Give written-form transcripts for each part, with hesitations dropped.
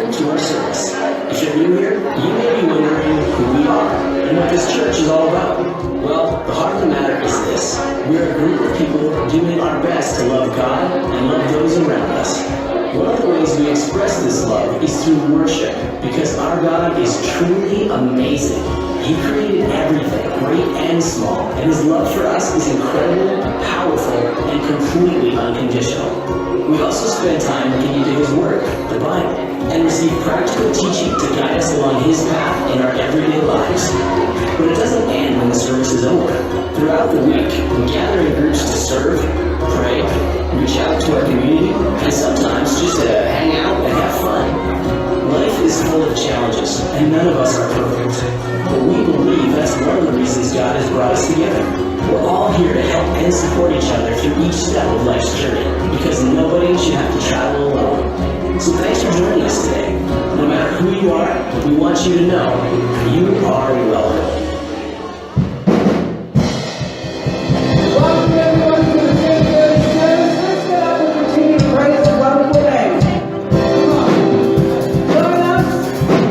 welcome to our service. If you're new here, you may be wondering who we are and what this church is all about. Well, the heart of the matter is this. We're a group of people doing our best to love God and love those around us. One of the ways we express this love is through worship, because our God is truly amazing. He created everything, great and small, and His love for us is incredible, powerful, and completely unconditional. We also spend time looking into His Word, the Bible, and receive practical teaching to guide us along His path in our everyday lives. But it doesn't end when the service is over. Throughout the week, we gather in groups to serve, pray, reach out to our community, and sometimes just to hang out and have fun. Life is full of challenges, and none of us are perfect. But we believe that's one of the reasons God has brought us together. We're all here to help and support each other through each step of life's journey, because nobody should have to travel alone. So thanks for joining us today. No matter who you are, we want you to know you are welcome. Welcome everyone to the 10:30 service. Let's get up and continue to praise His wonderful name. Come on. Join us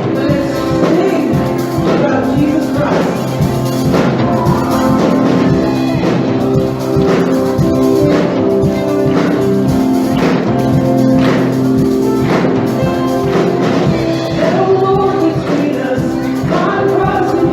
and let's sing about Jesus Christ. The Lord between us, God, cross and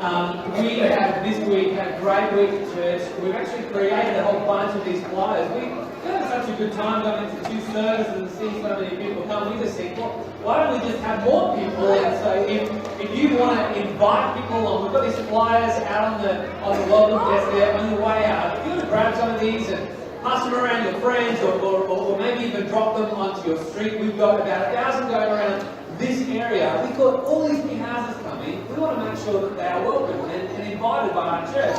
We have this week had a great week at church. We've actually created a whole bunch of these flyers. We had such a good time going into 2 services and seeing so many people come. We just think, well, why don't we just have more people? And so if you want to invite people along, we've got these flyers out on the welcome desk there on your way out. If you want to grab some of these and pass them around your friends or maybe even drop them onto your street. We've got about 1,000 going around this area. We've got all these new houses coming. We want to make sure that they are welcome and invited by our church.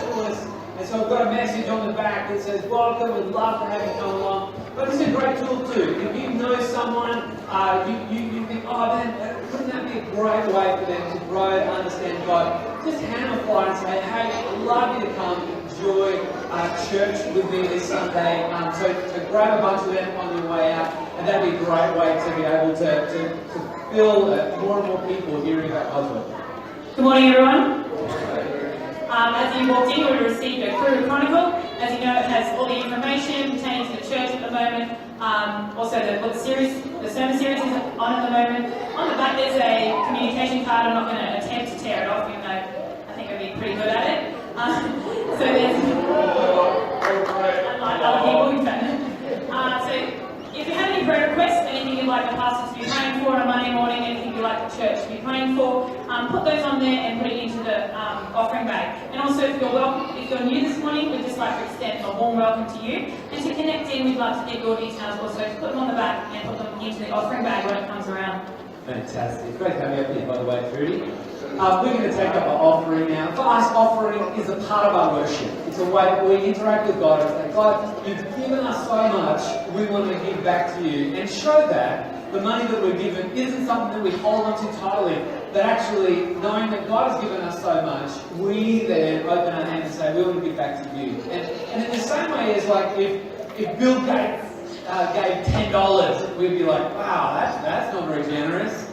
And so we've got a message on the back that says, welcome, we'd love to have you come along. But it's a great tool too. If you know someone, you think, oh man, wouldn't that be a great way for them to grow and understand God? Just hand them a flyer and say, hey, I'd love you to come enjoy church with me this Sunday. So grab a bunch of them on your way out, and that'd be a great way to be able to fill more and more people hearing about God's word. Good morning, everyone. As you walked in, we received a Kruger Chronicle. As you know, it has all the information pertaining to the church at the moment. Also, the sermon series is on at the moment. On the back, there's a communication card. I'm not going to attempt to tear it off, even though I think I'd be pretty good at it. So there's, unlike other people, so if you have any prayer requests, anything you'd like the pastor to be praying for on a Monday morning, anything you'd like the church to be praying for, put those on there and put it into the offering bag. And also, if you're new this morning, we'd just like to extend a warm welcome to you. And to connect in, we'd love to get your details also. Put them on the back and put them into the offering bag when it comes around. Fantastic. Great to have you up here, by the way, Trudy. We're going to take up our offering now. For us, offering is a part of our worship. It's a way that we interact with God and say, God, you've given us so much, we want to give back to you. And show that the money that we're given isn't something that we hold on to tightly, that actually, knowing that God has given us so much, we then open our hands and say, we want to give back to you. And in the same way as like if Bill Gates gave $10, we'd be like, wow, that's not very generous.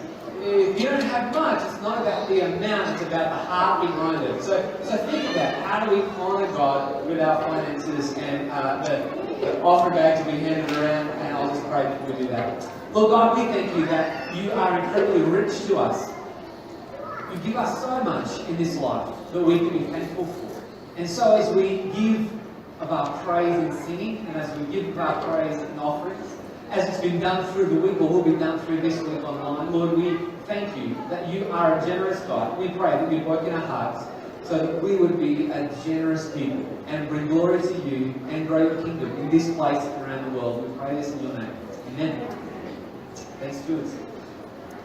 If you don't have much, it's not about the amount, it's about the heart behind it. So think about how do we honour God with our finances, and the offering bags will be handed around, and I'll just pray that we do that. Lord God, we thank you that you are incredibly rich to us. You give us so much in this life that we can be thankful for. And so as we give of our praise in singing, and as we give of our praise in offerings, as it's been done through the week or will be done through this week online, Lord, we thank you that you are a generous God. We pray that you'd work in our hearts so that we would be a generous people and bring glory to you and grow your kingdom in this place and around the world. We pray this in your name. Amen. Thanks, Stuart.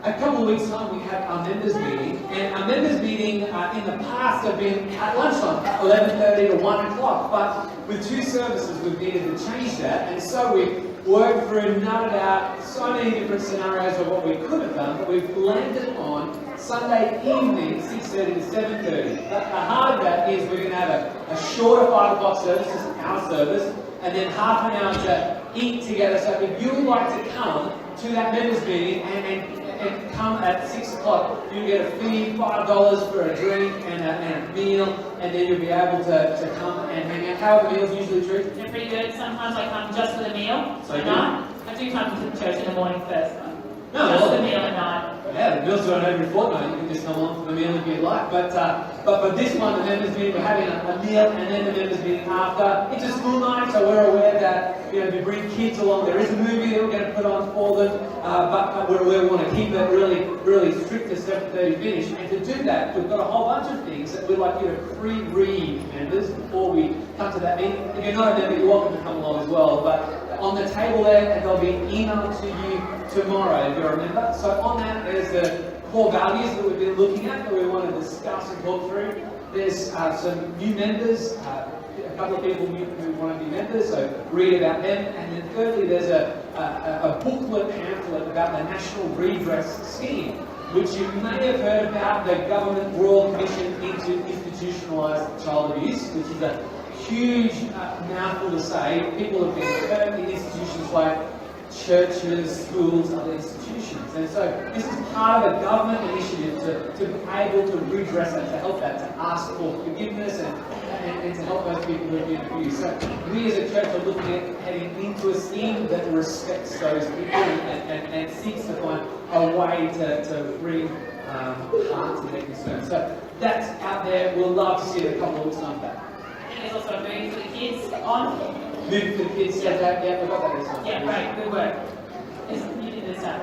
A couple of weeks' time, we have our members' meeting, and our members' meeting in the past have been at lunchtime, 11:30 to 1 o'clock, but with 2 services, we've needed to change that, and so we worked through, nutted out so many different scenarios of what we could have done, but we've landed on Sunday evening, 6:30 to 7:30. But the heart of that is we're going to have a shorter 5 o'clock service, just our service, and then half an hour to eat together. So if you would like to come to that members' meeting and come at 6 o'clock, you get a fee, $5 for a drink and a meal, and then you'll be able to come and hang out. How are the meals usually, Truth? They're pretty good. Sometimes I come just for the meal So at night. I do come to church in the morning first. No, just well, the meal at night. Yeah, the meals are every fortnight. You can just come along for the meal if you'd like. But for this one, the members' meeting, we're having a meal and then the members' meeting after. It's a school night, so we're aware that if you bring kids along, there is a movie that we're going to put on for them. But we want to keep it really, really strict to 7:30 finish. And to do that, we've got a whole bunch of things that we'd like you to pre-read, members, before we come to that meeting. If you're not a member, you're welcome to come along as well. But on the table there, and they'll be emailed to you tomorrow if you're a member. So on that, there's the core values that we've been looking at that we want to discuss and talk through. There's some new members, a couple of people who want to be members, so read about them. And then thirdly, there's a booklet pamphlet about the National Redress Scheme, which you may have heard about, the Government Royal Commission into Institutionalised Child Abuse, which is a huge mouthful to say. People have been hurt in institutions like churches, schools, other institutions. And so this is part of a government initiative to be able to redress that, to help that, to ask for forgiveness and to help those people who have been abused. So we as a church are looking at heading into a scheme that respects those people and seeks to find a way to bring heart to their concerns. So that's out there. We'll love to see it a couple of weeks after that. I think there's also a move for the kids on. Move for the kids, yeah, we got that this time. Yeah, great, good work. You did this out.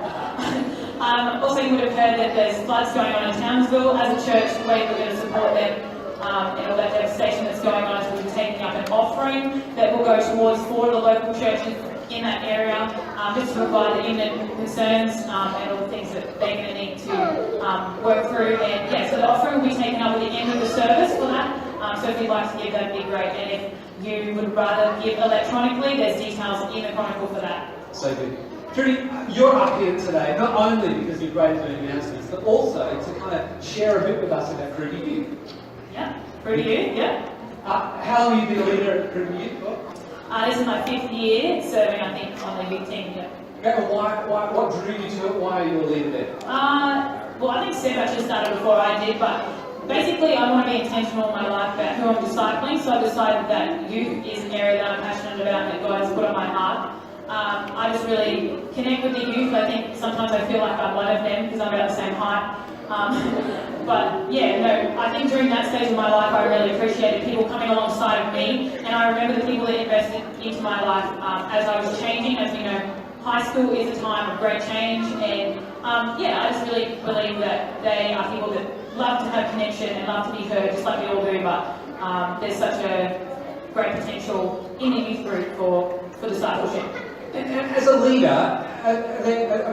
Also, you would have heard that there's floods going on in Townsville. As a church, we're going to support them and all that devastation that's going on. So we'll be taking up an offering that will go towards 4 of the local churches in that area, just to provide the imminent concerns and all the things that they're going to need to work through. And yeah, so the offering will be taken up at the end of the service for that. So if you'd like to give, that'd be great. And if you would rather give electronically, there's details in the Chronicle for that. So good. Trudy, you're up here today not only because you're great at doing announcements, but also to kind of share a bit with us about Kruger Youth. Yeah, Kruger Youth, yeah. How long have you been a leader at Kruger Youth for? This is my 5th year serving, I think, on the youth team. Yeah. Okay, well, what drew you to it? Why are you a leader there? Well, I think Seb actually started before I did, but basically I want to be intentional in my life about who I'm discipling, so I decided that youth is an area that I'm passionate about, that God has put on my heart. I just really connect with the youth. I think sometimes I feel like I'm one of them because I'm about the same height. But yeah, no, I think during that stage of my life I really appreciated people coming alongside of me, and I remember the people that invested into my life as I was changing. As you know, high school is a time of great change, and yeah, I just really believe that they are people that love to have connection and love to be heard, just like we all do, but there's such a great potential in the youth group for discipleship. And as a leader,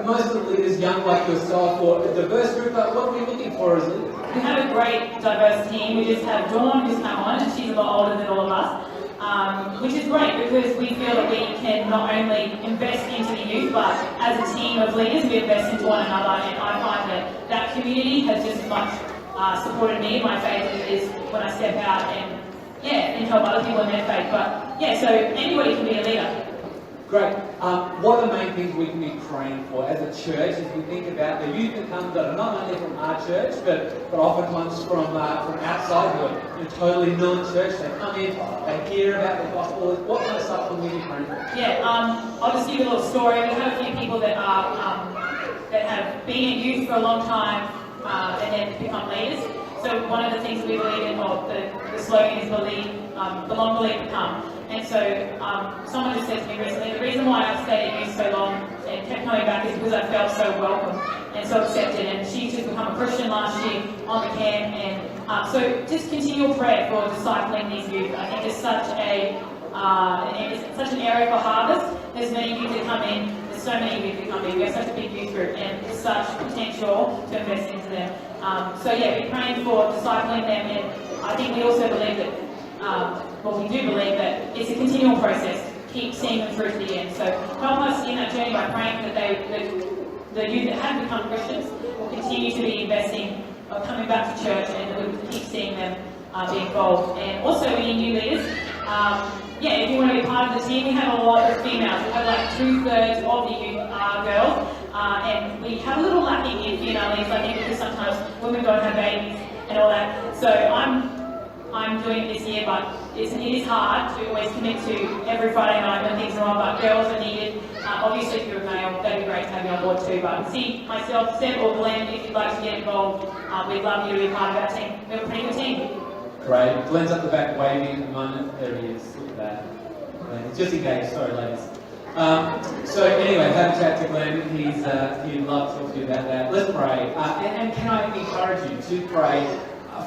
most of the leaders young like yourself or a diverse group, what are we looking for as leaders? We have a great diverse team. We just have Dawn who's come on, and she's a lot older than all of us, which is great because we feel that we can not only invest into the youth, but as a team of leaders, we invest into one another, and I find that that community has just as much supported me in my faith as it is when I step out and help other people in their faith. But yeah, so anybody can be a leader. Great. What are the main things we can be praying for as a church as we think about the youth that come that are not only from our church, but oftentimes from outside who are totally new in church? They come in, they hear about the gospel. What kind of stuff can we be praying for? Yeah, I'll just give you a little story. We have a few people that have been in youth for a long time and then become leaders. So one of the things that we believe in, or the slogan is belong, believe, become. And so someone just said to me recently, the reason why I've stayed at youth so long and kept coming back is because I felt so welcome and so accepted. And she's just become a Christian last year on the camp. And so just continual prayer for discipling these youth. I think it's such an area for harvest. There's many youth that come in. There's so many youth that come in. We have such a big youth group and such potential to invest into them. So yeah, we're praying for discipling them, and I think we also believe that, we do believe that it's a continual process. Keep seeing them through to the end. So help us in that journey by praying that the youth that have become Christians will continue to be investing, coming back to church, and that we'll keep seeing them be involved. And also we need new leaders. If you want to be part of the team, we have a lot of females. We have like 2/3 of the youth are girls. And we have a little lacking in female leaders, I think, because sometimes women don't have babies and all that. So I'm doing it this year, but it is hard to always commit to every Friday night when things are on, but girls are needed. Obviously, if you're a male, that'd be great to have you on board too. But see, myself, Seb or Glenn, if you'd like to get involved, we'd love you to be part of our team. We have a pretty good team. Great. Glenn's up the back waving at the moment. There he is. Look at that. He's just engaged. Sorry, ladies. So anyway, have a chat to Glenn. He'd love to talk to you about that. Let's pray. And can I encourage you to pray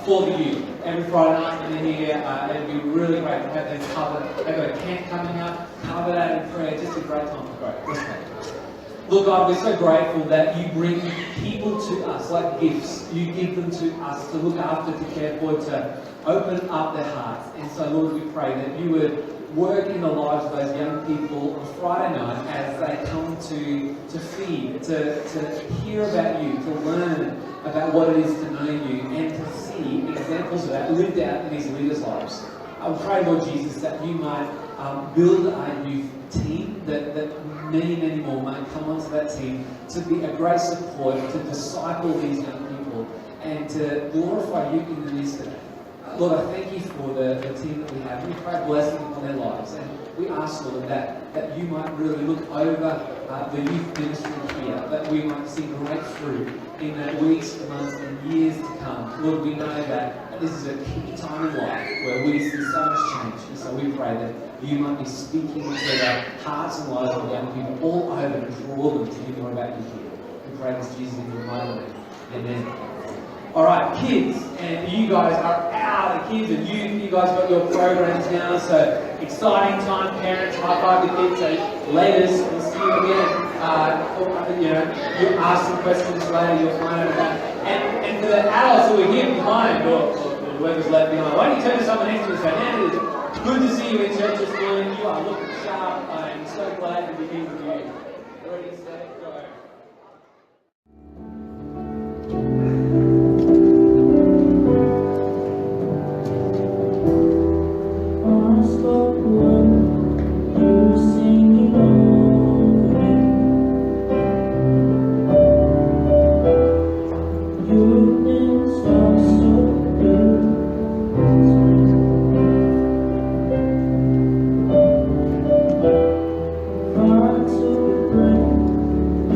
for the youth every Friday night in here? It'd be really great to have them covered. They've got a camp coming up. Cover that in prayer. Just a great time to pray. Let's pray. Lord God, we're so grateful that you bring people to us like gifts. You give them to us to look after, to care for, to open up their hearts. And so, Lord, we pray that you would work in the lives of those young people on Friday night as they come to feed, to hear about you, to learn about what it is to know you, and to see examples of that lived out in these leaders' lives. I pray, Lord Jesus, that you might build a youth team, that many, many more might come onto that team to be a great support, to disciple these young people, and to glorify you in the midst of it. Lord, I thank you for the team that we have. We pray blessing upon their lives, and we ask, Lord, that you might really look over the youth ministry here, that we might see great fruit in the weeks, months, and years to come. Lord, we know that this is a key time in life where we see so much change. And so we pray that you might be speaking to the hearts and lives of young people all over and draw them to hear more about you here. We pray this, Jesus, in your mighty name. Amen. Alright, kids, and you guys are out, kids and youth, you guys got your programs now, so exciting time, parents, high five the kids, so latest, we'll see you again. You ask some questions later, you'll find out about. And for the adults who are here behind, or whoever's left behind, why don't you turn to someone next to you and say, man, it's good to see you in church this morning, you are looking sharp, I am so glad to be here with you. Ready, set, go. To bring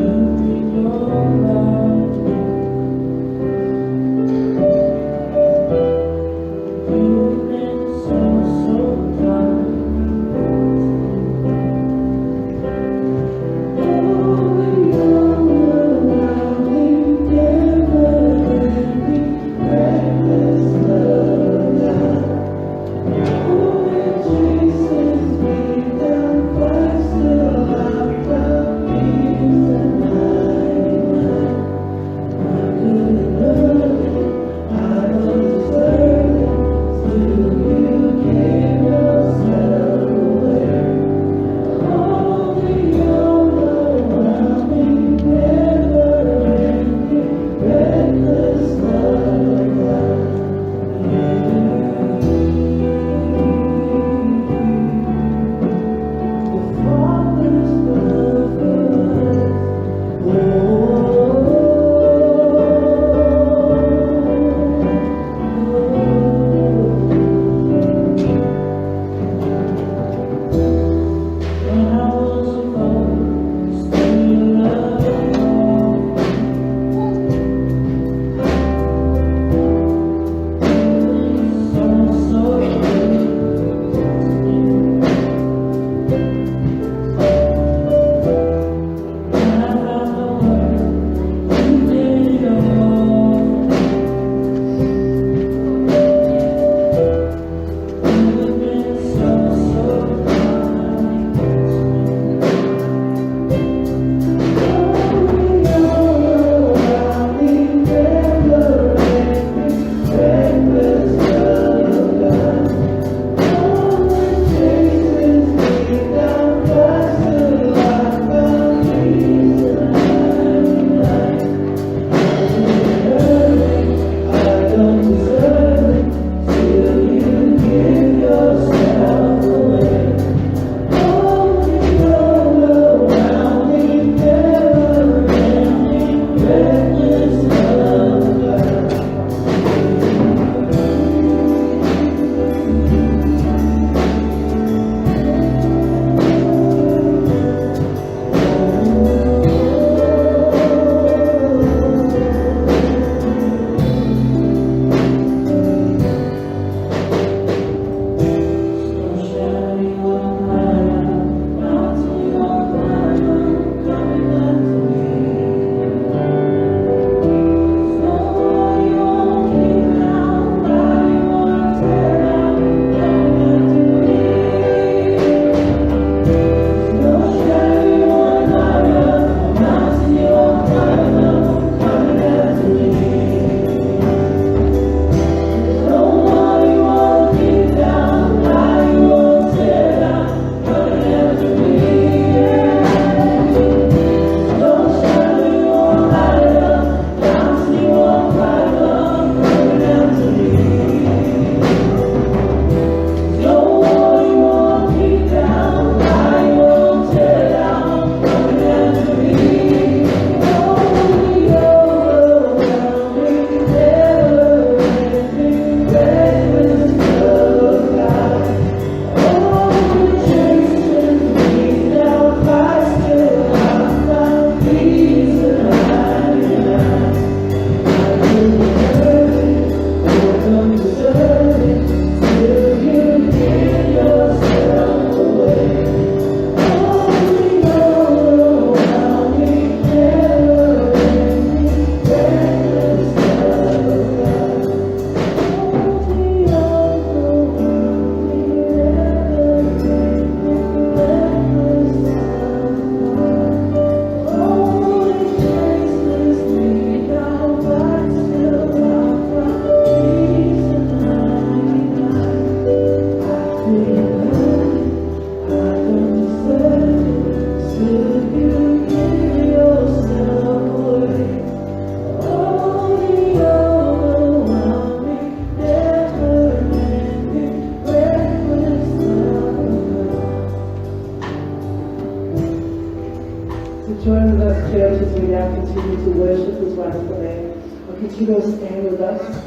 now continue to worship His wonderful name. I'll continue to stand with us.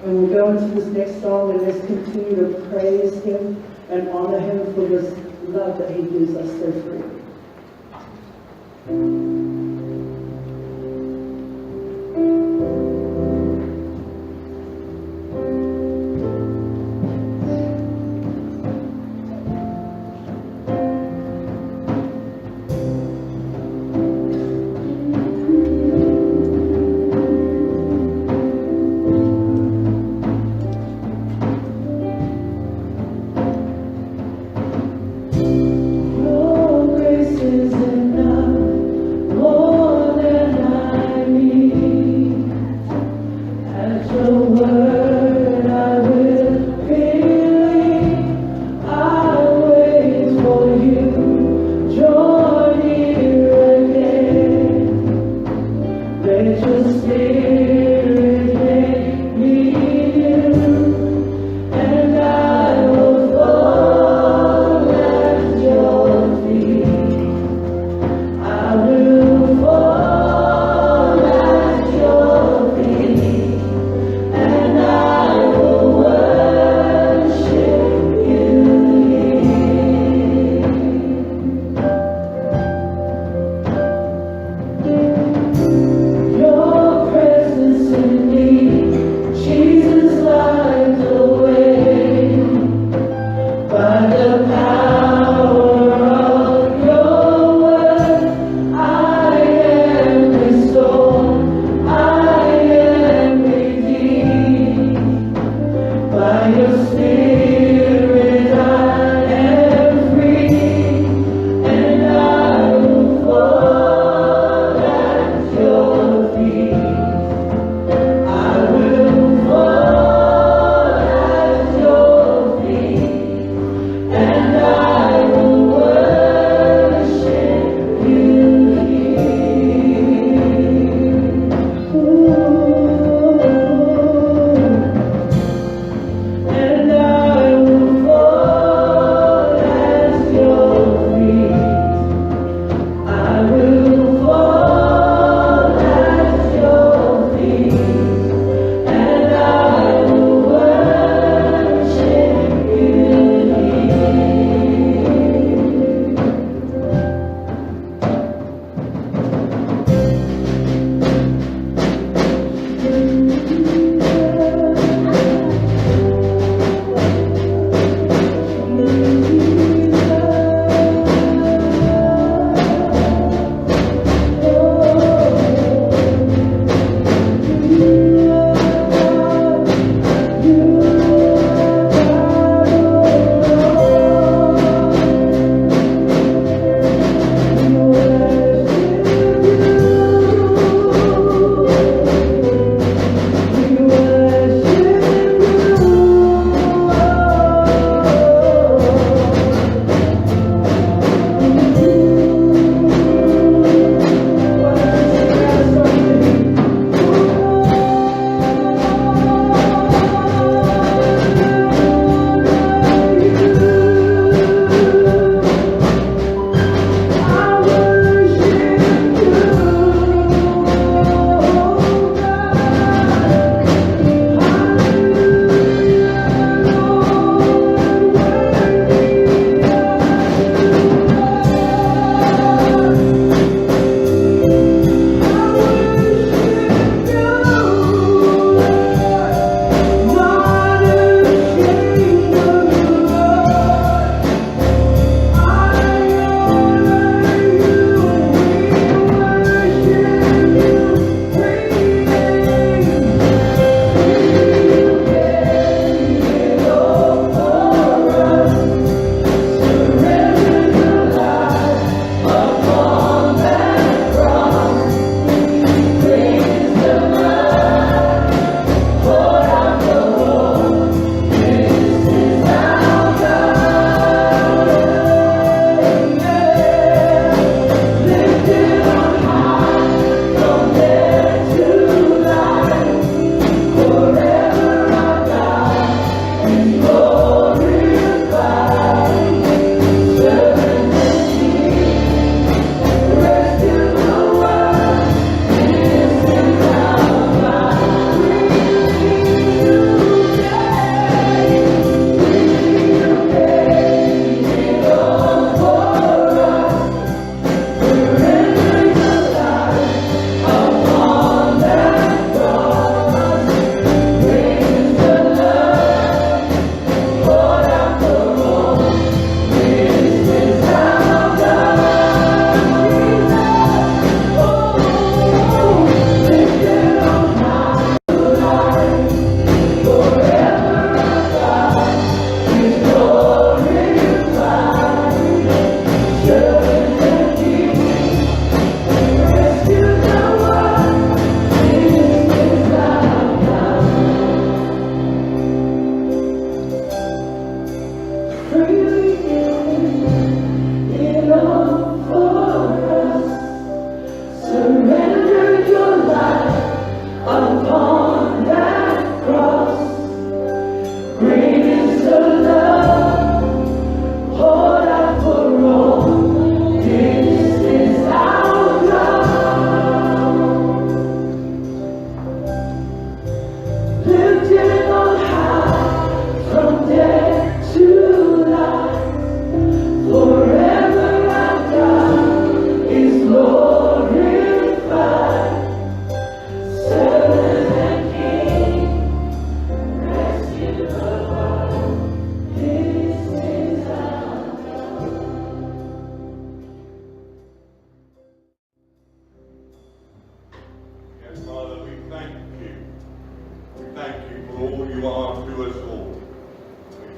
And we'll go into this next song and let's continue to praise Him and honor Him for this love that He gives us so free. And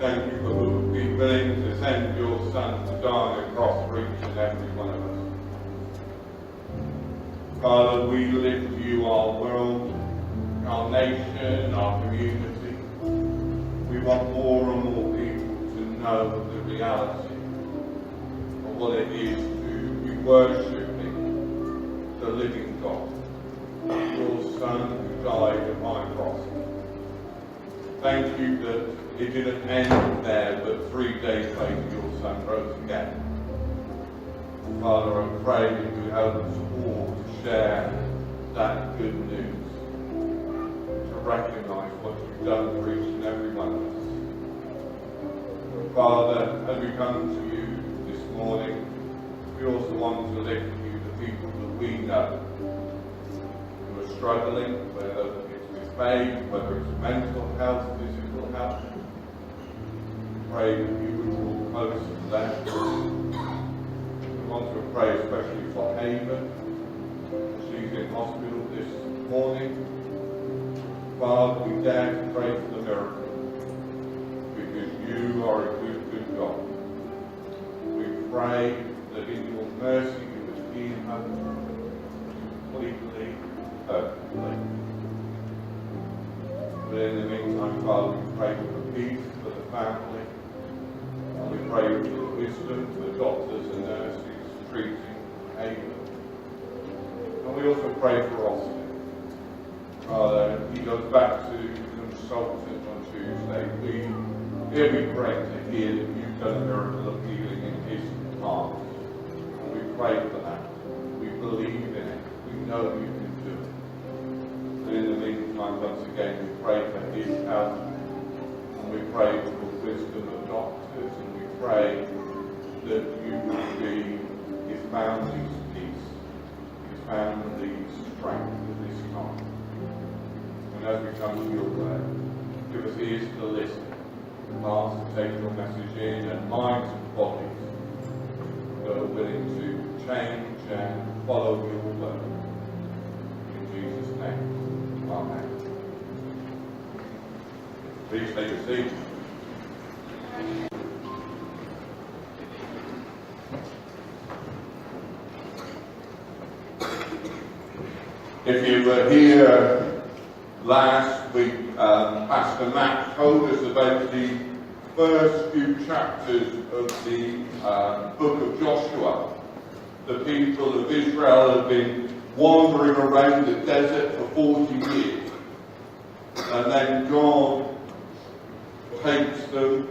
thank you for being willing to send your Son to die on the cross for each and every one of us. Father, we lift you our world, our nation, our community. We want more and more people to know the reality of what it is to be worshipping the living God, your Son who died at my cross. Thank you that it didn't end there, but 3 days later your Son rose again. Father, I pray that you help us all to share that good news, to recognise what you've done for each and every one of us. Father, as we come to you this morning, we also want to lift to you the people that we know who are struggling, whether it's with faith, whether it's mental health, physical health. Pray that you would draw close to them. We want to pray especially for Ava. She's in hospital this morning. Father, we dare to pray for the miracle, because you are a good, good God. We pray that in your mercy you would heal her completely, perfectly. But in the meantime, Father, we pray for peace for the family. And we pray for the wisdom for the doctors and nurses treating Ava. And we also pray for Austin. Father, he goes back to consultant on Tuesday. It'd be great to hear that you've done a miracle of healing in his heart. And we pray for that. We believe in it. We know you can do it. And in the meantime, once again, we pray for his health. And we pray for the wisdom of doctors. And we pray that you will be his family's peace, his family's strength at this time. And as we come to your word, give us ears to listen, hearts to take your message in, and minds and bodies that are willing to change and follow your word. In Jesus' name, amen. Please take a seat. If you were here last week, Pastor Matt told us about the first few chapters of the book of Joshua. The people of Israel have been wandering around the desert for 40 years. And then God takes them,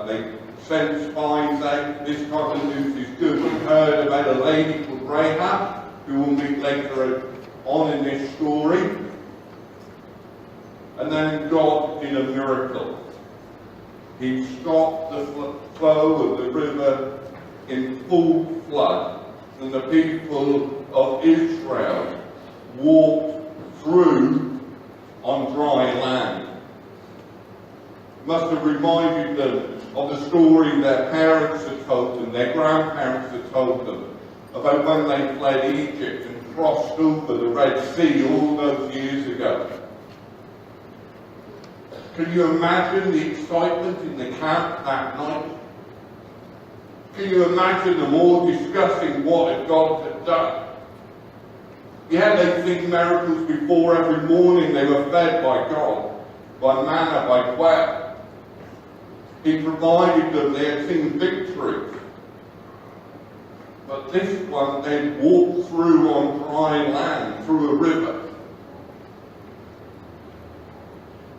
they send spies out. This kind of news is good. We heard about a lady called Rahab, who we'll meet later on in this story. And then God did a miracle. He stopped the flow of the river in full flood, and the people of Israel walked through on dry land. It must have reminded them of the story their parents had told them, their grandparents had told them, about when they fled Egypt and crossed over the Red Sea all those years ago. Can you imagine the excitement in the camp that night? Can you imagine them all discussing what God had done? Yeah, they'd seen miracles before. Every morning they were fed by God, by manna, by quail. He provided them, they had seen victories. But this one, they'd walked through on dry land, through a river.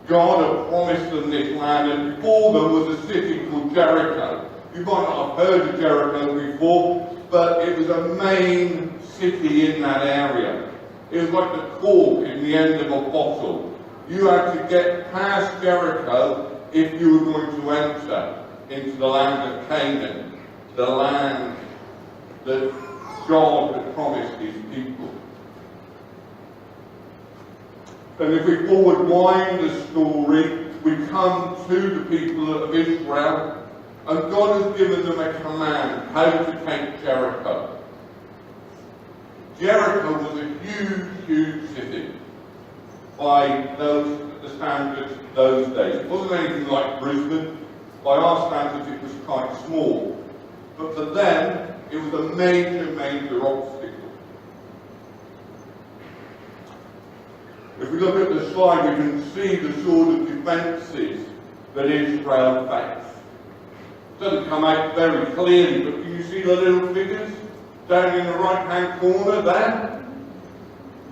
God had promised them this land, and before them was a city called Jericho. You might not have heard of Jericho before, but it was a main city in that area. It was like the cork in the end of a bottle. You had to get past Jericho if you were going to enter into the land of Canaan, the land that God had promised his people. And if we forward wind the story, we come to the people of Israel, and God has given them a command how to take Jericho. Jericho was a huge, huge city by those the standards those days. It wasn't anything like Brisbane. By our standards, it was quite small. But for them, it was a major, major obstacle. If we look at the slide, we can see the sort of defences that Israel faced. It doesn't come out very clearly, but can you see the little figures down in the right-hand corner there?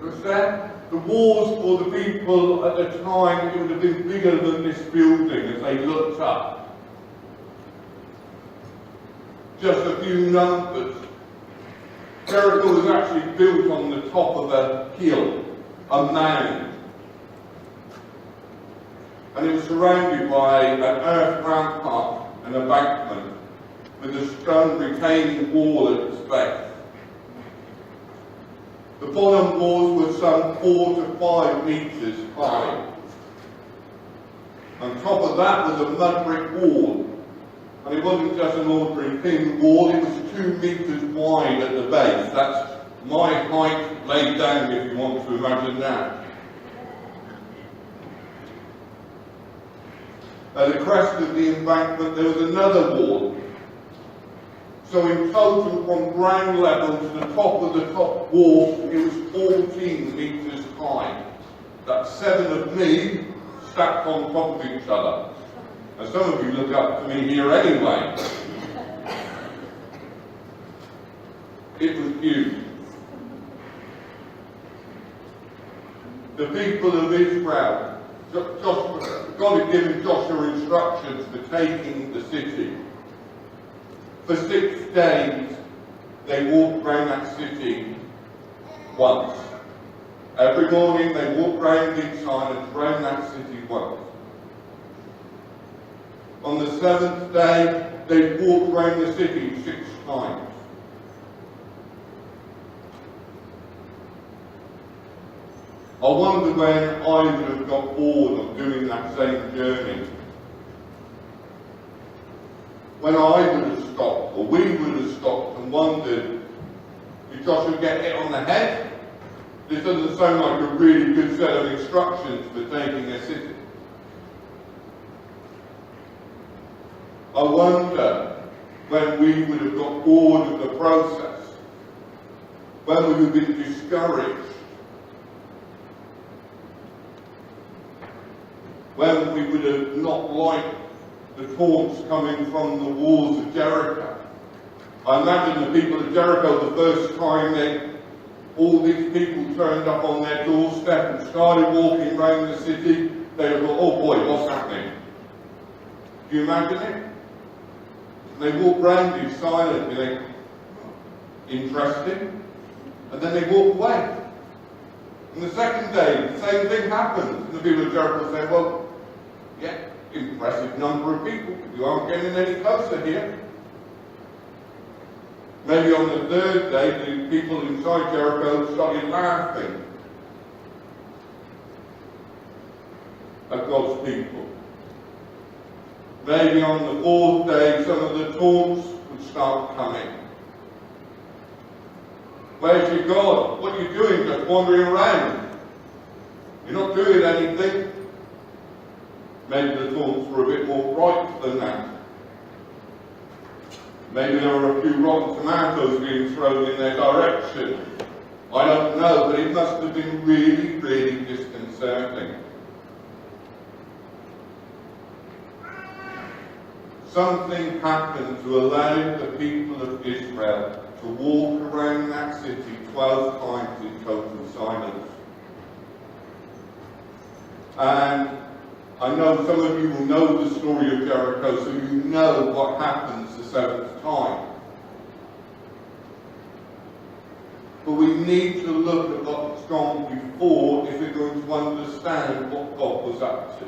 What's that? The walls for the people at the time, it would have been bigger than this building as they looked up. Just a few numbers. Jericho was actually built on the top of a hill, a mound. And it was surrounded by an earth rampart and embankment with a stone retaining wall at its base. The bottom walls were some 4 to 5 metres high. On top of that was a mud brick wall. And it wasn't just an ordinary thin wall, it was 2 metres wide at the base. That's my height laid down, if you want to imagine that. At the crest of the embankment there was another wall. So in total, from ground level to the top of the top wall, it was 14 metres high. That's 7 of me stacked on top of each other. And some of you look up to me here anyway. It was huge. The people of Israel, God had given Joshua instructions for taking the city. For 6 days, they walked around that city once. Every morning they walked round in silence around that city once. On the 7th day, they walked around the city 6 times. I wonder when I would have got bored of doing that same journey. When I would have stopped, or we would have stopped and wondered, did Joshua get hit on the head? This doesn't sound like a really good set of instructions for taking a city. I wonder when we would have got bored of the process, when we would have been discouraged, when we would have not liked the taunts coming from the walls of Jericho. I imagine the people of Jericho, the first time all these people turned up on their doorstep and started walking around the city, they would go, oh boy, what's happening? Do you imagine it? They walk round in silence, you think, interesting, and then they walk away. And the second day, the same thing happens, and the people of Jericho say, well, yeah, impressive number of people, you aren't getting any closer here. Maybe on the 3rd day, the people inside Jericho started laughing at God's people. Maybe on the 4th day, some of the taunts would start coming. Where's your God? What are you doing? Just wandering around. You're not doing anything. Maybe the taunts were a bit more bright than that. Maybe there were a few rotten tomatoes being thrown in their direction. I don't know, but it must have been really, really disconcerting. Something happened to allow the people of Israel to walk around that city 12 times in total silence. And I know some of you will know the story of Jericho, so you know what happens the 7th time. But we need to look at what's gone before if we're going to understand what God was up to.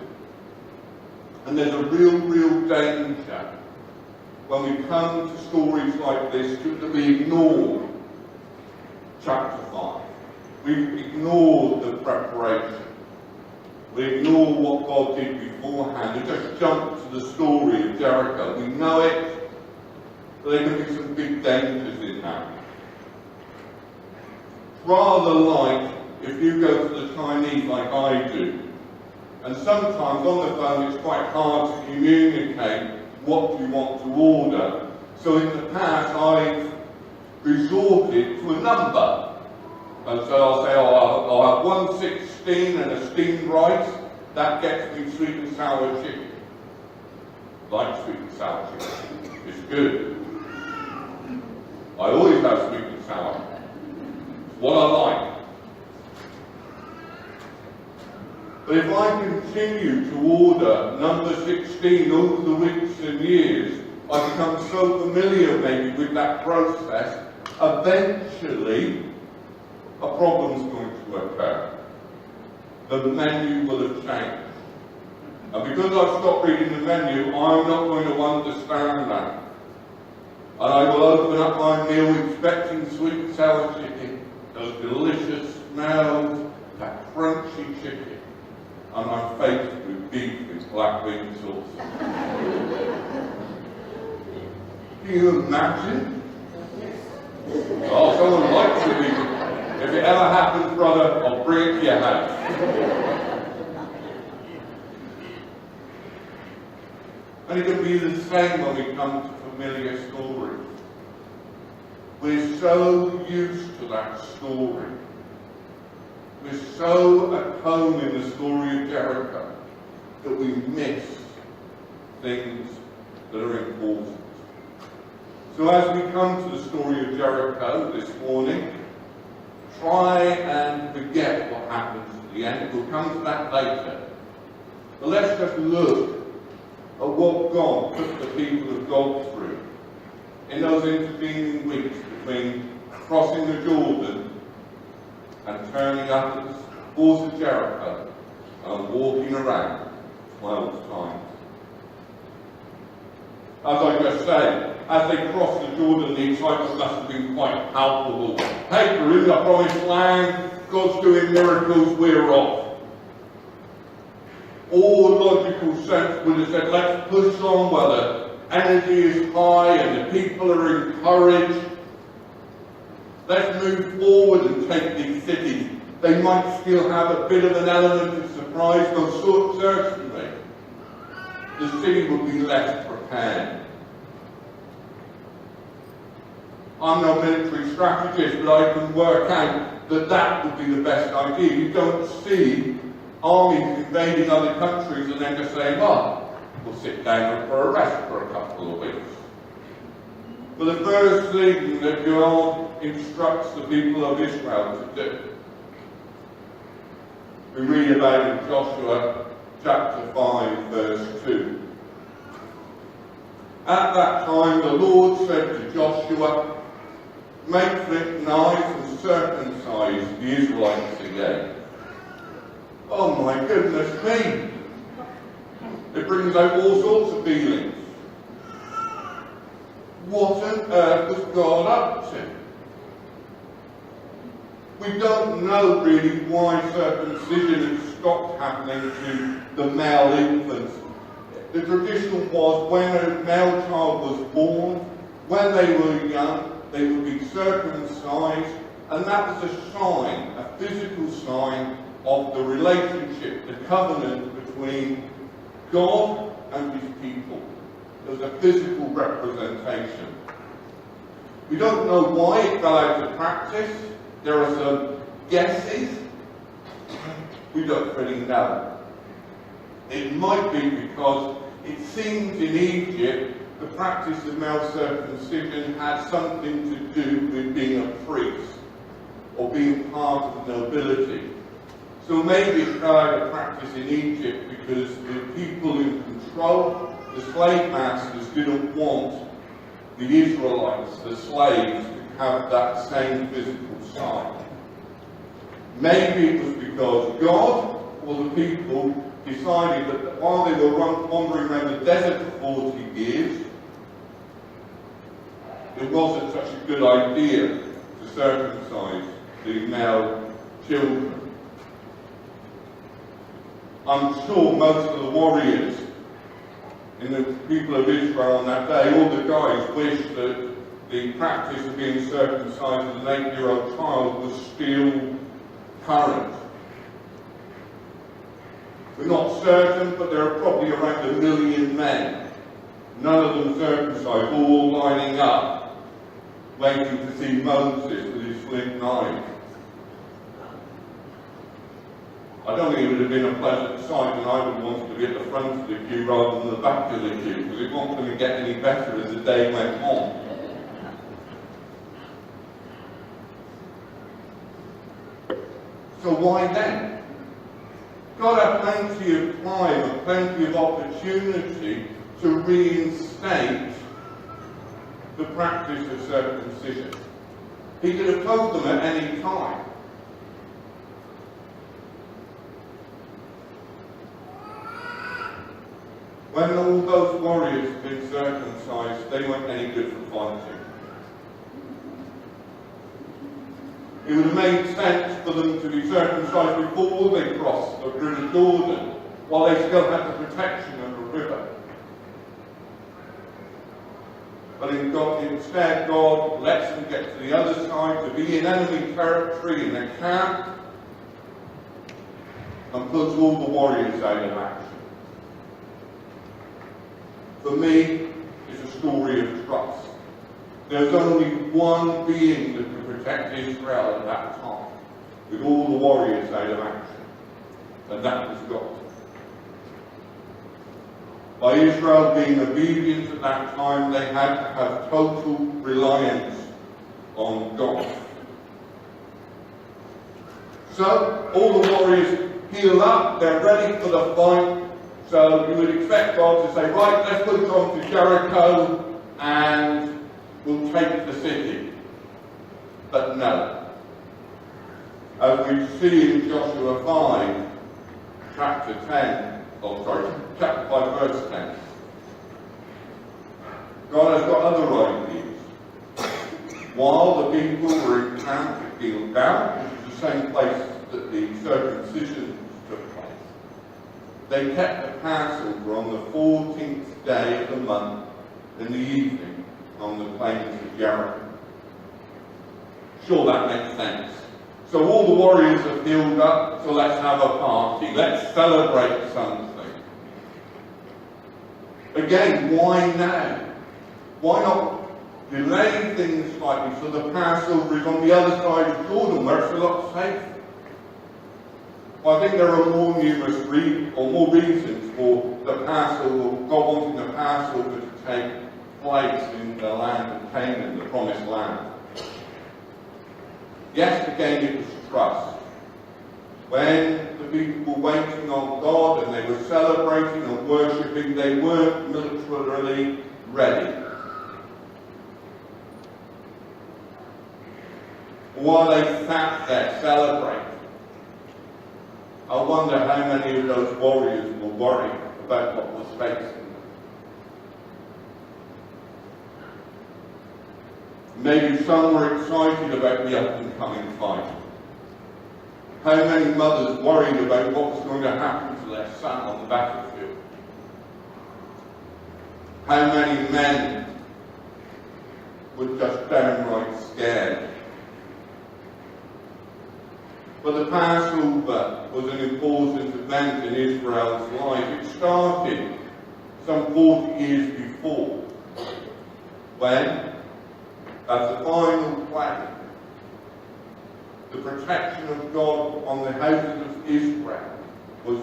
And there's a real danger when we come to stories like this that we ignore chapter 5. We ignore the preparation. We ignore what God did beforehand. We just jump to the story of Jericho. We know it, but there can be some big dangers in that. Rather like if you go to the Chinese like I do, And sometimes on the phone it's quite hard to communicate what you want to order. So in the past I've resorted to a number. And so I'll say, oh, I'll have 116 and a steamed rice. That gets me sweet and sour chicken. Like sweet and sour chicken. It's good. I always have sweet and sour. It's what I like. But if I continue to order number 16 over the weeks and years, I become so familiar maybe with that process, eventually a problem's going to occur. The menu will have changed. And because I've stopped reading the menu, I'm not going to understand that. And I will open up my meal expecting sweet and sour chicken, those delicious smells, that crunchy chicken. And I'm faced with beef with black bean sauce. Can you imagine? Oh, someone likes to be. If it ever happens, brother, I'll bring it to your house. And it can be the same when we come to familiar stories. We're so used to that story. We're so at home in the story of Jericho that we miss things that are important. So as we come to the story of Jericho this morning, try and forget what happens at the end. We'll come to that later. But let's just look at what God put the people of God through in those intervening weeks between crossing the Jordan and turning up at the walls of Jericho and walking around 12 times. As I just said, as they crossed the Jordan, the excitement must have been quite palpable. Hey, we're in the promised land, God's doing miracles, we're off. All logical sense would have said, let's push on while the energy is high and the people are encouraged. Let's move forward and take these cities. They might still have a bit of an element of surprise, but certainly the city would be less prepared. I'm no military strategist, but I can work out that that would be the best idea. You don't see armies invading other countries and then just saying, oh, we'll sit down for a rest for a couple of weeks. But the first thing that God instructs the people of Israel to do, we read about in Joshua chapter 5, verse 2. At that time the Lord said to Joshua, make flint knives and circumcise the Israelites again. Oh my goodness me! It brings out all sorts of feelings. What on earth was God up to? We don't know really why circumcision had stopped happening to the male infants. The tradition was when a male child was born, when they were young, they would be circumcised, and that was a sign, a physical sign of the relationship, the covenant between God and his people. It was a physical representation. We don't know why it fell out of practice. There are some guesses. We don't really know. It might be because it seems in Egypt the practice of male circumcision had something to do with being a priest or being part of the nobility. So maybe it fell out of practice in Egypt because the people in control, the slave masters, didn't want the Israelites, the slaves, to have that same physical sign. Maybe it was because God or the people decided that while they were wandering around the desert for 40 years, it wasn't such a good idea to circumcise the male children. I'm sure most of the warriors in the people of Israel on that day, all the guys wished that the practice of being circumcised as an 8-year-old child was still current. We're not certain, but there are probably around 1 million men, none of them circumcised, all lining up, waiting to see Moses with his flint knife. I don't think it would have been a pleasant sight, and I would have wanted to be at the front of the queue rather than the back of the queue, because it wasn't going to get any better as the day went on. So why then? God had plenty of time and plenty of opportunity to reinstate the practice of circumcision. He could have told them at any time. When all those warriors had been circumcised, they weren't any good for fighting. It would have made sense for them to be circumcised before they crossed the River Jordan, while they still had the protection of the river. But instead, God lets them get to the other side, to be in enemy territory, in their camp, and puts all the warriors out of action. For me, it's a story of trust. There's only one being that could protect Israel at that time, with all the warriors out of action, and that was God. By Israel being obedient at that time, they had to have total reliance on God. So, all the warriors heal up, they're ready for the fight. So you would expect God to say, right, let's push on to Jericho and we'll take the city. But no. As we see in Joshua 5, chapter 5, verse 10, God has got other ideas. While the people were encamped at Gilgal, which is the same place that the circumcision took place, they kept the Passover on the 14th day of the month in the evening on the plains of Jericho. Sure, that makes sense. So all the warriors have healed up, so let's have a party. Let's celebrate something. Again, why now? Why not delay things slightly so the Passover is on the other side of Jordan, where it's a lot safer? Well, I think there are more reasons for the Passover, God wanting the Passover to take place in the land of Canaan, the promised land. Yes, again, it was trust. When the people were waiting on God and they were celebrating and worshipping, they weren't militarily ready. While they sat there celebrating, I wonder how many of those warriors were worried about what was facing them. Maybe some were excited about the up-and-coming fight. How many mothers worried about what was going to happen to their son on the battlefield? How many men were just downright scared? But the Passover was an important event in Israel's life. It started some 40 years before, when, as the final plan, the protection of God on the houses of Israel was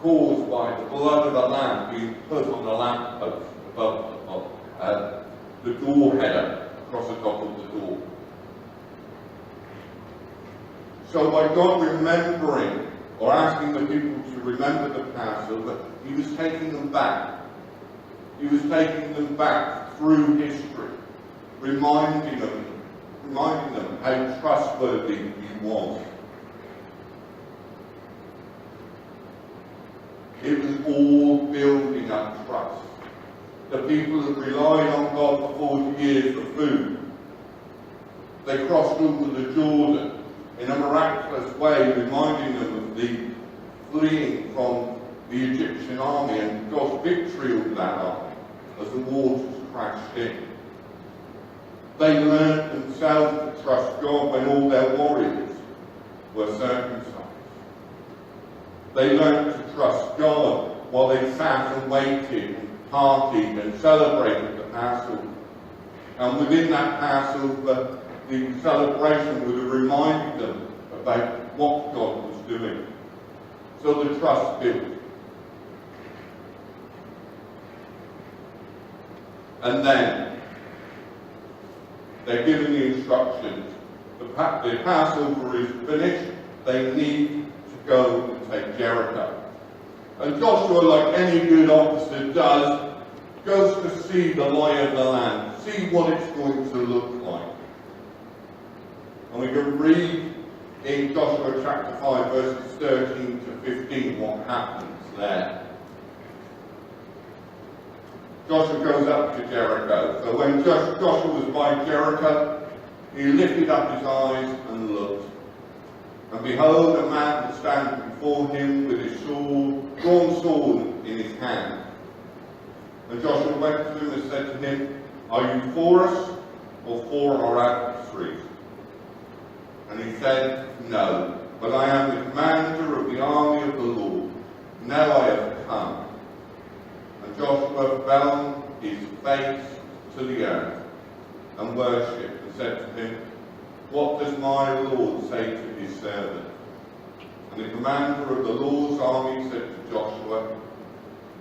caused by the blood of the lamb being put on the lamppost above the door header across the top of the door. So by God remembering, or asking the people to remember the Passover, he was taking them back. He was taking them back through history, reminding them how trustworthy he was. It was all building up trust. The people had relied on God for 40 years for food. They crossed over the Jordan in a miraculous way, reminding them of the fleeing from the Egyptian army and God's victory over that army as the waters crashed in. They learned themselves to trust God when all their warriors were circumcised. They learned to trust God while they sat and waited and partied and celebrated the Passover. And within that Passover, the celebration would have reminded them about what God was doing. So the trust built. And then they're given the instructions. The Passover is finished. They need to go and take Jericho. And Joshua, like any good officer does, goes to see the lie of the land, see what it's going to look like. And we can read in Joshua chapter 5, verses 13 to 15, what happens there. Joshua goes up to Jericho. So when Joshua was by Jericho, he lifted up his eyes and looked. And behold, a man was standing before him with his sword, drawn sword in his hand. And Joshua went to him and said to him, "Are you for us or for our adversaries?" And he said, "No, but I am the commander of the army of the Lord. Now I have come." And Joshua fell his face to the earth and worshipped and said to him, "What does my Lord say to his servant?" And the commander of the Lord's army said to Joshua,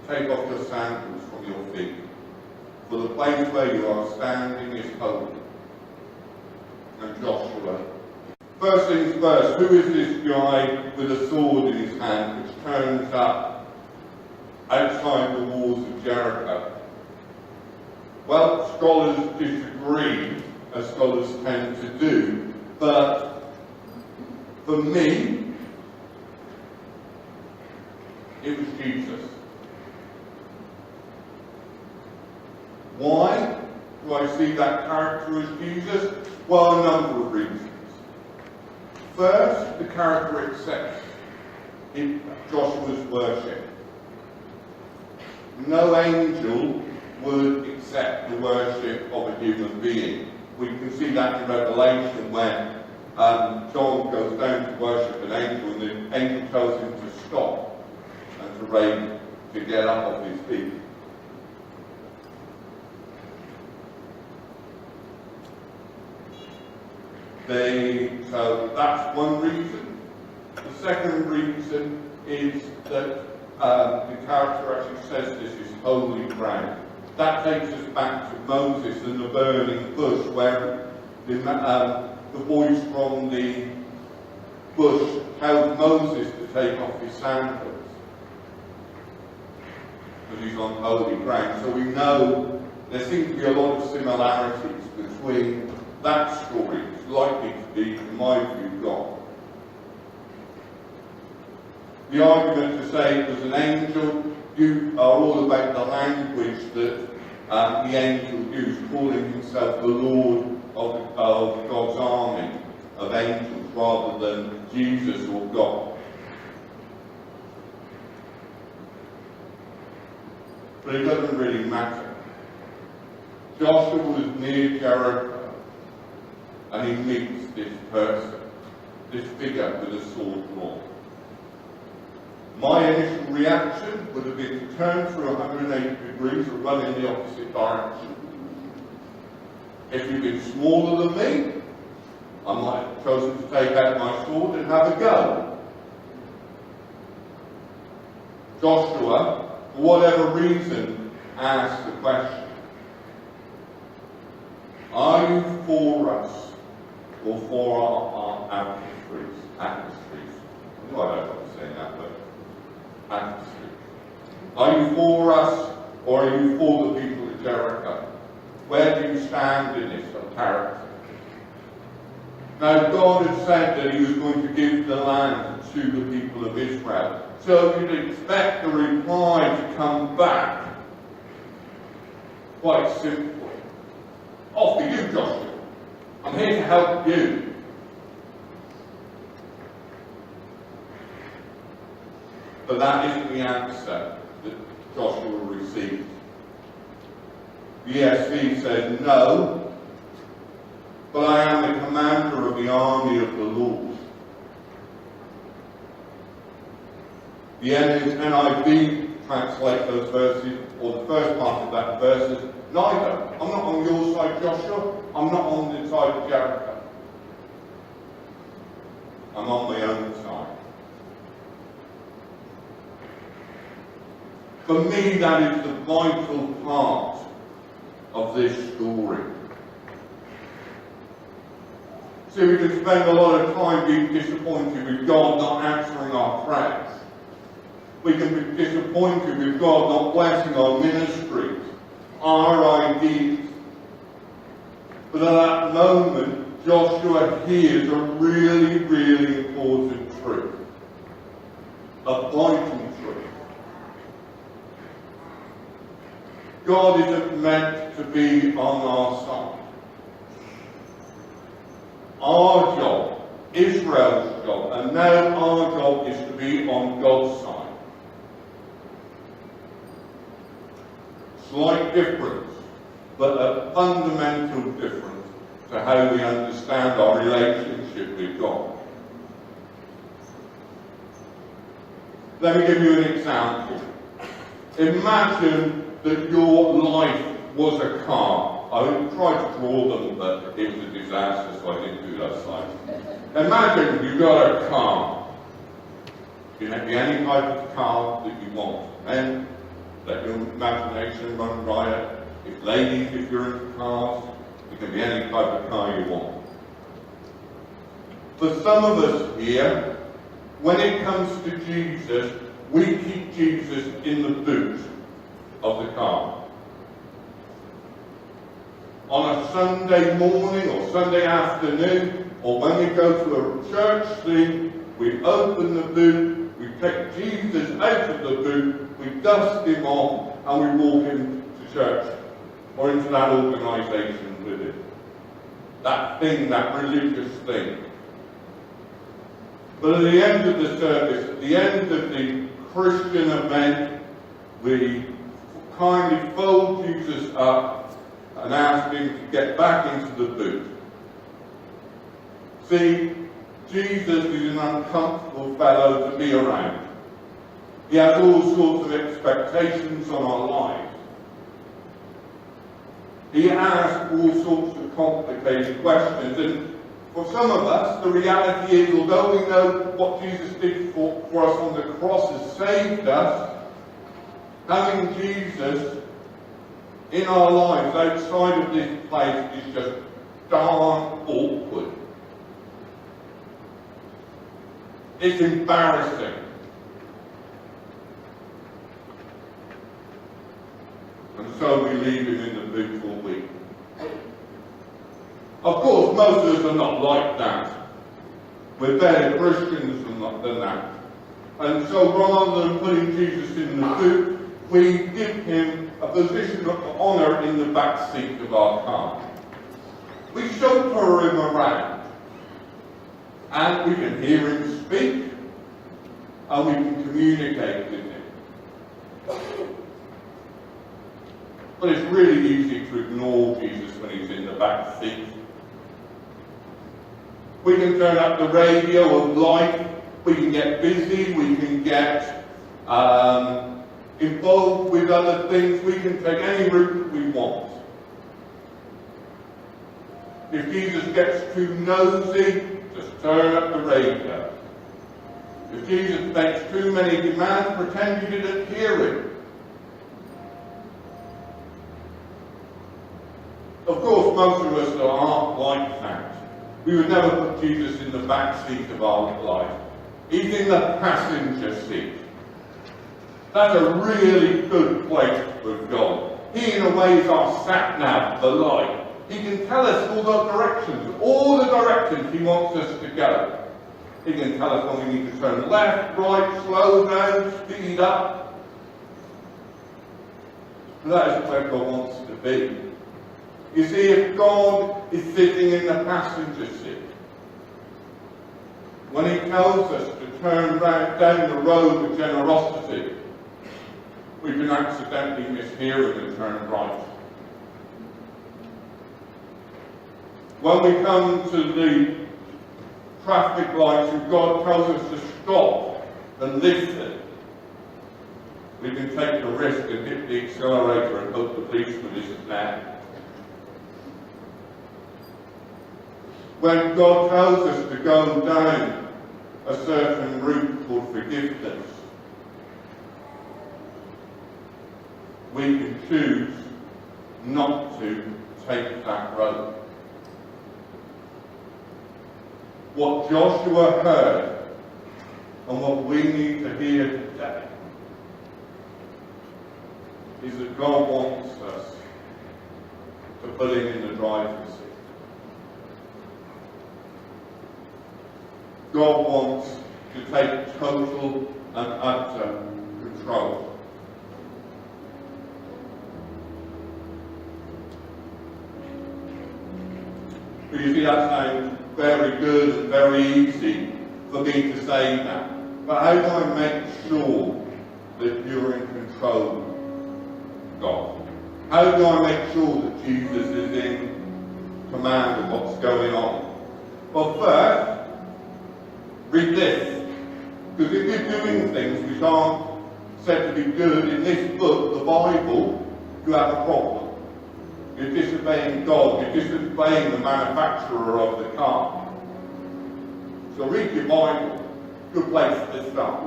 "Take off your sandals from your feet, for the place where you are standing is holy." And Joshua, first things first, who is this guy with a sword in his hand which turns up outside the walls of Jericho? Well, scholars disagree, as scholars tend to do, but for me, it was Jesus. Why do I see that character as Jesus? Well, a number of reasons. First, the character itself in Joshua's worship. No angel would accept the worship of a human being. We can see that in Revelation when John goes down to worship an angel, and the angel tells him to stop and to get up off his feet. So that's one reason. The second reason is that the character actually says this is holy ground. That takes us back to Moses and the burning bush, where the voice from the bush tells Moses to take off his sandals, because he's on holy ground. So we know there seems to be a lot of similarities between that story. It's likely to be, in my view, God. The argument to say it was an angel, you are all about the language that the angel used, calling himself the Lord of God's army of angels, rather than Jesus or God. But it doesn't really matter. Joshua was near Jericho, and he meets this person, this figure with a sword drawn. My initial reaction would have been to turn through 180 degrees and run in the opposite direction. If you'd been smaller than me, I might have chosen to take out my sword and have a go. Joshua, for whatever reason, asked the question, "Are you for us or for our adversaries?" I don't know if I'm saying that, but adversaries. Are you for us or are you for the people of Jericho? Where do you stand in this character? Now, God had said that he was going to give the land to the people of Israel. So you'd expect the reply to come back quite simply. Off to you, Joshua. I'm here to help you. But that isn't the answer that Joshua received. The ESV says, "No, but I am the commander of the army of the Lord." The NIV translates those verses, or the first part of that verse, as neither. I'm not on your side, Joshua. I'm not on the side of Jericho. I'm on my own side. For me, that is the vital part of this story. See, we can spend a lot of time being disappointed with God not answering our prayers. We can be disappointed with God not blessing our ministries, our ideas. But at that moment, Joshua hears a really, really important truth. A vital truth. God isn't meant to be on our side. Our job, Israel's job, and now our job is to be on God's side. Slight difference, but a fundamental difference to how we understand our relationship with God. Let me give you an example. Imagine that your life was a car. I tried to draw them, but it was a disaster, so I didn't do that slide. Imagine you got a car. You can be any type of car that you want. And let your imagination run riot. If ladies, if you're into cars, it can be any type of car you want. For some of us here, when it comes to Jesus, we keep Jesus in the boot of the car. On a Sunday morning or Sunday afternoon, or when we go to a church thing, we open the boot, we take Jesus out of the boot, we dust him off, and we walk him to church, or into that organisation with him. That thing, that religious thing. But at the end of the service, at the end of the Christian event, we kindly fold Jesus up and ask him to get back into the boot. See, Jesus is an uncomfortable fellow to be around. He has all sorts of expectations on our lives. He asks all sorts of complicated questions, and for some of us, the reality is, although we know what Jesus did for us on the cross has saved us, having Jesus in our lives outside of this place is just darn awkward. It's embarrassing. And so we leave him in the boot all week. Of course, most of us are not like that. We're better Christians than that. And so rather than putting Jesus in the boot, we give him a position of honour in the back seat of our car. We chauffeur him around, and we can hear him speak, and we can communicate with him. But it's really easy to ignore Jesus when he's in the back seat. We can turn up the radio of life, we can get busy, we can get involved with other things, we can take any route that we want. If Jesus gets too nosy, just turn up the radio. If Jesus makes too many demands, pretend you didn't hear him. Of course, most of us aren't like that. We would never put Jesus in the back seat of our life. He's in the passenger seat. That's a really good place with God. He, in a way, is our sat-nav, the light. He can tell us all the directions he wants us to go. He can tell us when we need to turn left, right, slow down, speed up. That is where God wants to be. You see, if God is sitting in the passenger seat, when he tells us to turn down the road with generosity, we can accidentally mishear him and turn right. When we come to the traffic lights and God tells us to stop and listen, We can take the risk and hit the accelerator and hope the policeman isn't there. When God tells us to go down a certain route called forgiveness, we can choose not to take that road. What Joshua heard and what we need to hear today is that God wants us to put him in the driving seat. God wants to take total and utter control. But you see, that sounds very good and very easy for me to say that. But how do I make sure that you're in control, God? How do I make sure that Jesus is in command of what's going on? Well, first, read this. Because if you're doing things which aren't said to be good in this book, the Bible, you have a problem. You're disobeying God, you're disobeying the manufacturer of the car. So read your Bible, good place to start.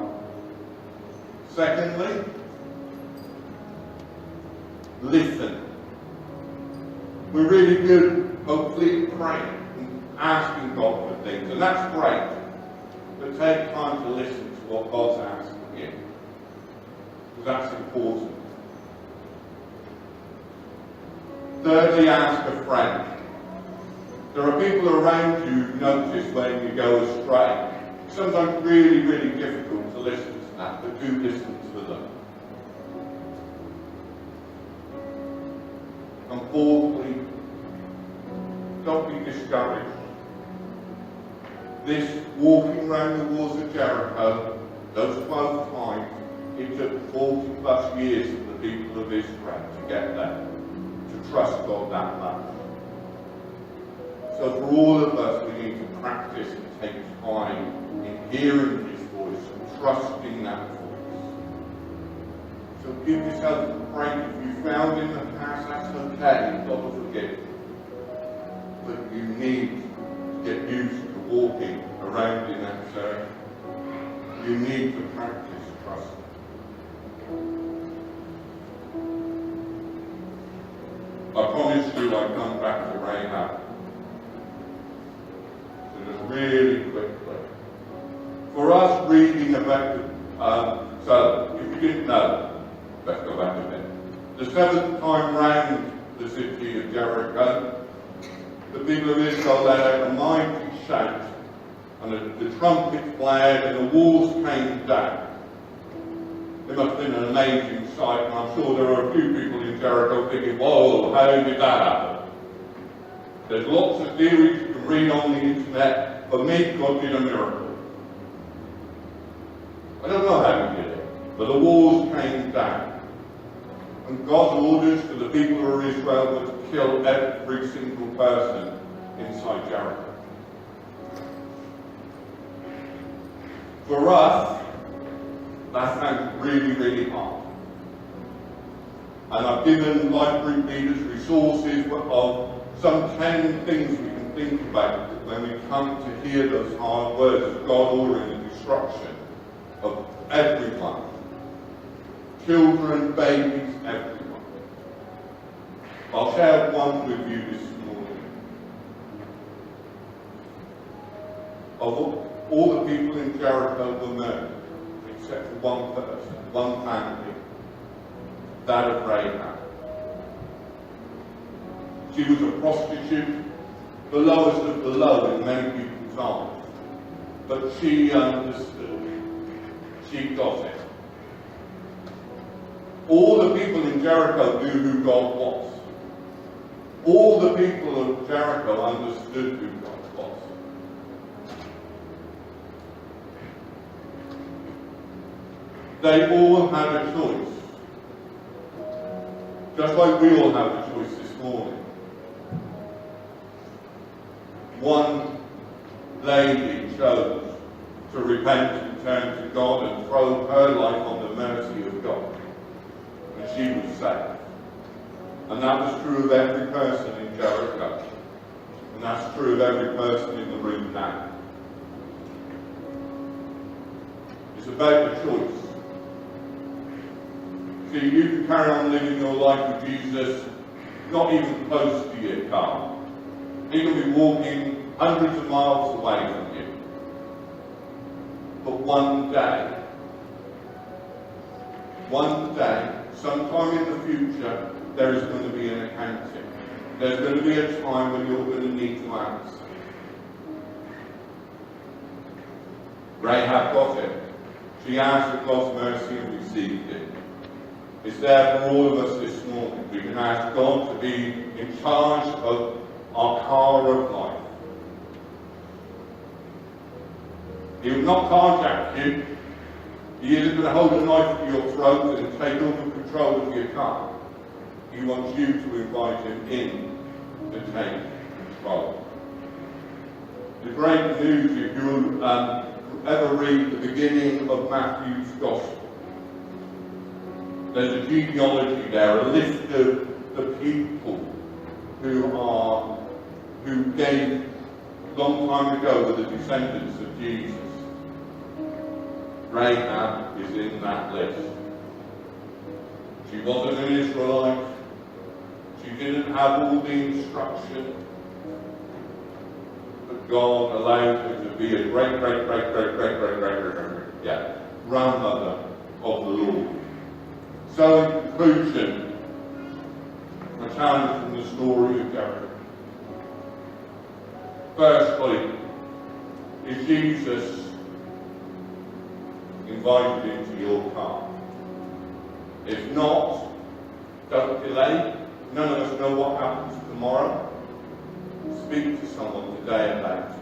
Secondly, listen. We're really good, hopefully, at praying and asking God for things, and that's great. But take time to listen to what God's asking you, because that's important. Thirdly, ask a friend. There are people around you who notice when you go astray. Sometimes really, really difficult to listen to that, but do listen to them. And fourthly, don't be discouraged. This walking around the walls of Jericho, those 12 times, it took 40 plus years for the people of Israel to get there, to trust God that much. So for all of us, we need to practice and take time in hearing his voice and trusting that voice. So give yourself a break. If you found in the past, that's okay. God will forgive you. But you need to get used to walking around in that circle. You need to practice trusting. I promise you I'll come back to Rahab. So just really quickly. For us reading about so if you didn't know, let's go back a bit. The 7th time round the city of Jericho, the people of Israel let out a mighty shout, and the trumpets blared and the walls came down. It must have been an amazing sight, and I'm sure there are a few people in Jericho thinking, whoa, how did that happen? There's lots of theories you can read on the internet. For me, God did a miracle. I don't know how he did it, but the walls came down. And God's orders to the people of Israel were to kill every single person inside Jericho. For us, that sounds really, really hard. And I've given life group leaders resources of some 10 things we can think about when we come to hear those hard words of God ordering the destruction of everyone. Children, babies, everyone. I'll share one with you this morning. Of all the people in Jericho were murdered, except for one person, one family, that of Rahab. She was a prostitute, the lowest of the low in many people's eyes. But she understood. She got it. All the people in Jericho knew who God was. All the people of Jericho understood who God was. They all had a choice. Just like we all have a choice this morning. One lady chose to repent and turn to God and throw her life on the mercy of God. and she was safe. And that was true of every person in Jericho. And that's true of every person in the room now. It's about the choice. See, you can carry on living your life with Jesus, not even close to your car. He can be walking hundreds of miles away from you. But one day, sometime in the future, there is going to be an accounting. There's going to be a time when you're going to need to answer. Rahab got it. She asked for God's mercy and received it. It's there for all of us this morning. We can ask God to be in charge of our car of life. He will not carjack you. He isn't going to hold a knife to your throat and take over control of your car. He wants you to invite him in to take control. The great news, if you ever read the beginning of Matthew's Gospel, there's a genealogy there, a list of the people who gave long time ago were the descendants of Jesus. Rahab is in that list. She wasn't an Israelite. She didn't have all the instruction. But God allowed her to be a great grandmother of the Lord. So in conclusion, a challenge from the story of Jericho. Firstly, is Jesus invited into your car? If not, don't delay. None of us know what happens tomorrow. Speak to someone today about it.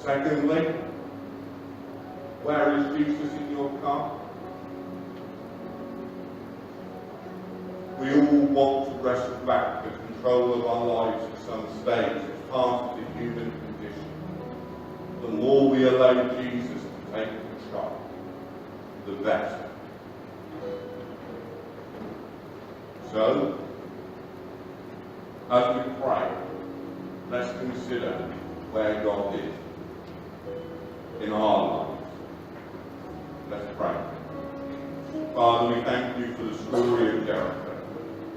Secondly, where is Jesus in your car? We all want to wrestle back the control of our lives at some stage. It's part of the human condition. The more we allow Jesus to take control, the better. So, as we pray, let's consider where God is in our lives. Let's pray. Father, we thank you for the story of Jericho.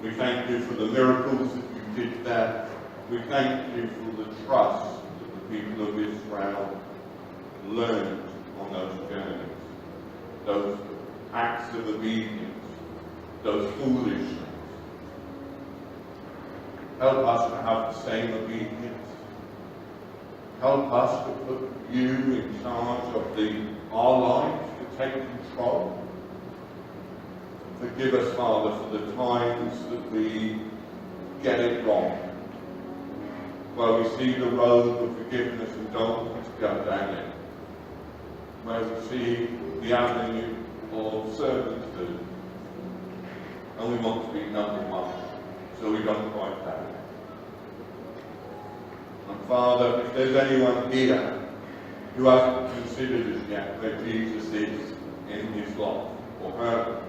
We thank you for the miracles that you did there. We thank you for the trust that the people of Israel learned on those journeys, those acts of obedience, those foolish things. Help us to have the same obedience. Help us to put you in charge of our lives, to take control. Forgive us, Father, for the times that we get it wrong, where we see the road of forgiveness and don't want to go down it, where we see the avenue of servitude and we want to be number one, so we don't quite have it. And Father, if there's anyone here who hasn't considered as yet where Jesus is in his life or her,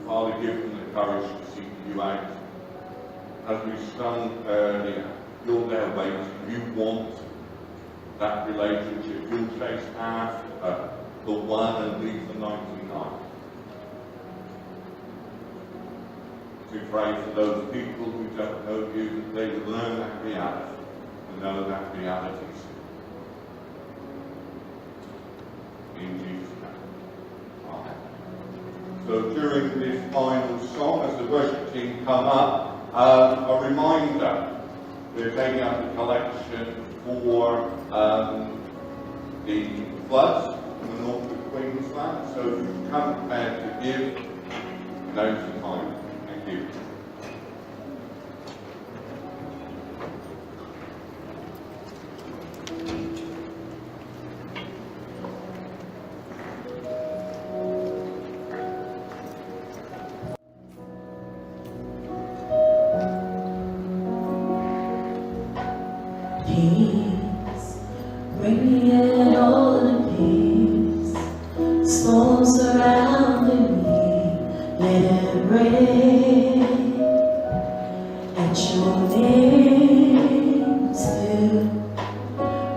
Father, give them the courage to seek you out. As we sung earlier, you're there waiting. You want that relationship. You'll chase after the one and leave the 99. We pray for those people who don't know you, that they will learn that reality and know that reality soon. In Jesus' name. Amen. So during this final song, as the worship team come up, a reminder, we're taking up the collection for the floods in the north of Queensland. So if you come prepared to give, now's the time. Thank you. Peace, bring me in all the peace. pray at your name still,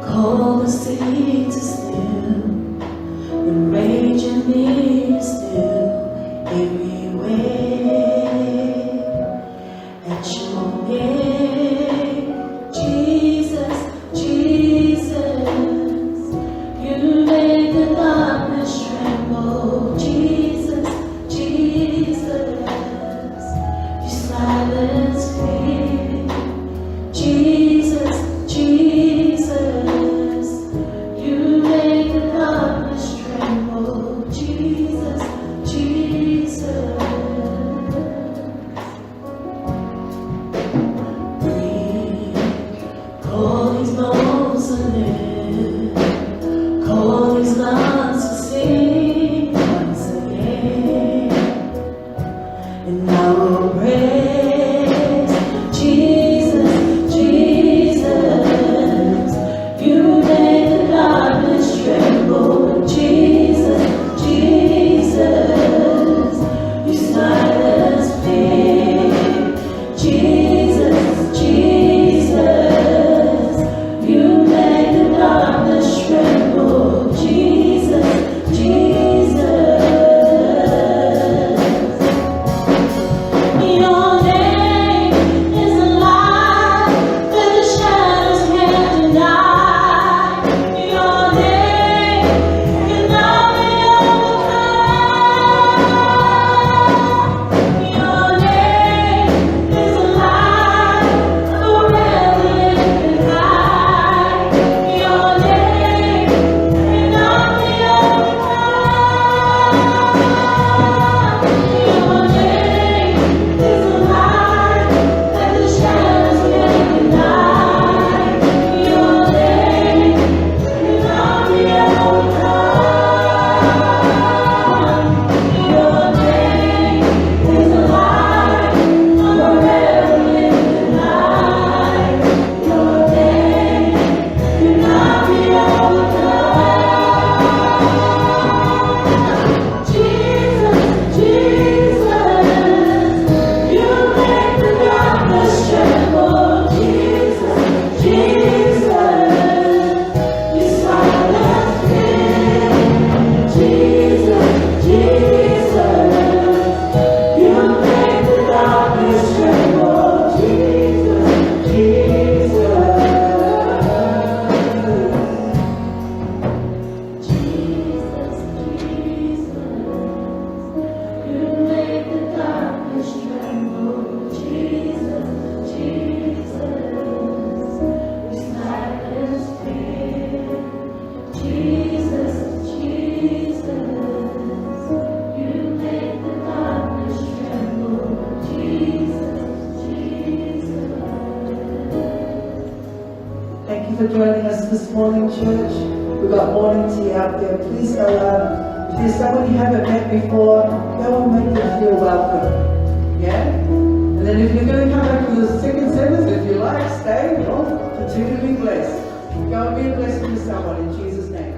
call the sea to still, the raging is still everywhere. At your name, Jesus, Jesus, you make the darkness tremble. Jesus, Jesus, you silence fear. Jesus, Jesus, you make the darkness tremble. Jesus, Jesus. Call these bones to live, call these lungs to sing once again, and I will praise Jesus, Jesus, you make the darkness tremble. Jesus, Jesus, you silence fear. Jesus, Jesus, you make the darkness tremble. Jesus, Jesus. Your name is a light that the shadows can't deny. Your name cannot be overcome. Your name is a light forever living high. Your name cannot be overcome. Your name is a light that the shadows can't deny. Your name cannot be overcome. Your name is a light forever living high. Your name cannot be overcome. Jesus, Jesus, you make the darkness tremble. Jesus, Jesus, you silence fear. Jesus, Jesus, you make the darkness tremble. Jesus, Jesus. Jesus, Jesus, you make the darkness tremble. Jesus, Jesus, you silence fear. Jesus, Jesus, you make the darkness tremble. Jesus, Jesus. Thank you for joining us this morning, church. We've got morning tea out there. Please go out. If there's someone you haven't met before, go and make them feel welcome. Yeah? And then if you're going to come back for the second service, if you like, stay. Or continue to be blessed. Go and be a blessing to someone in Jesus' name.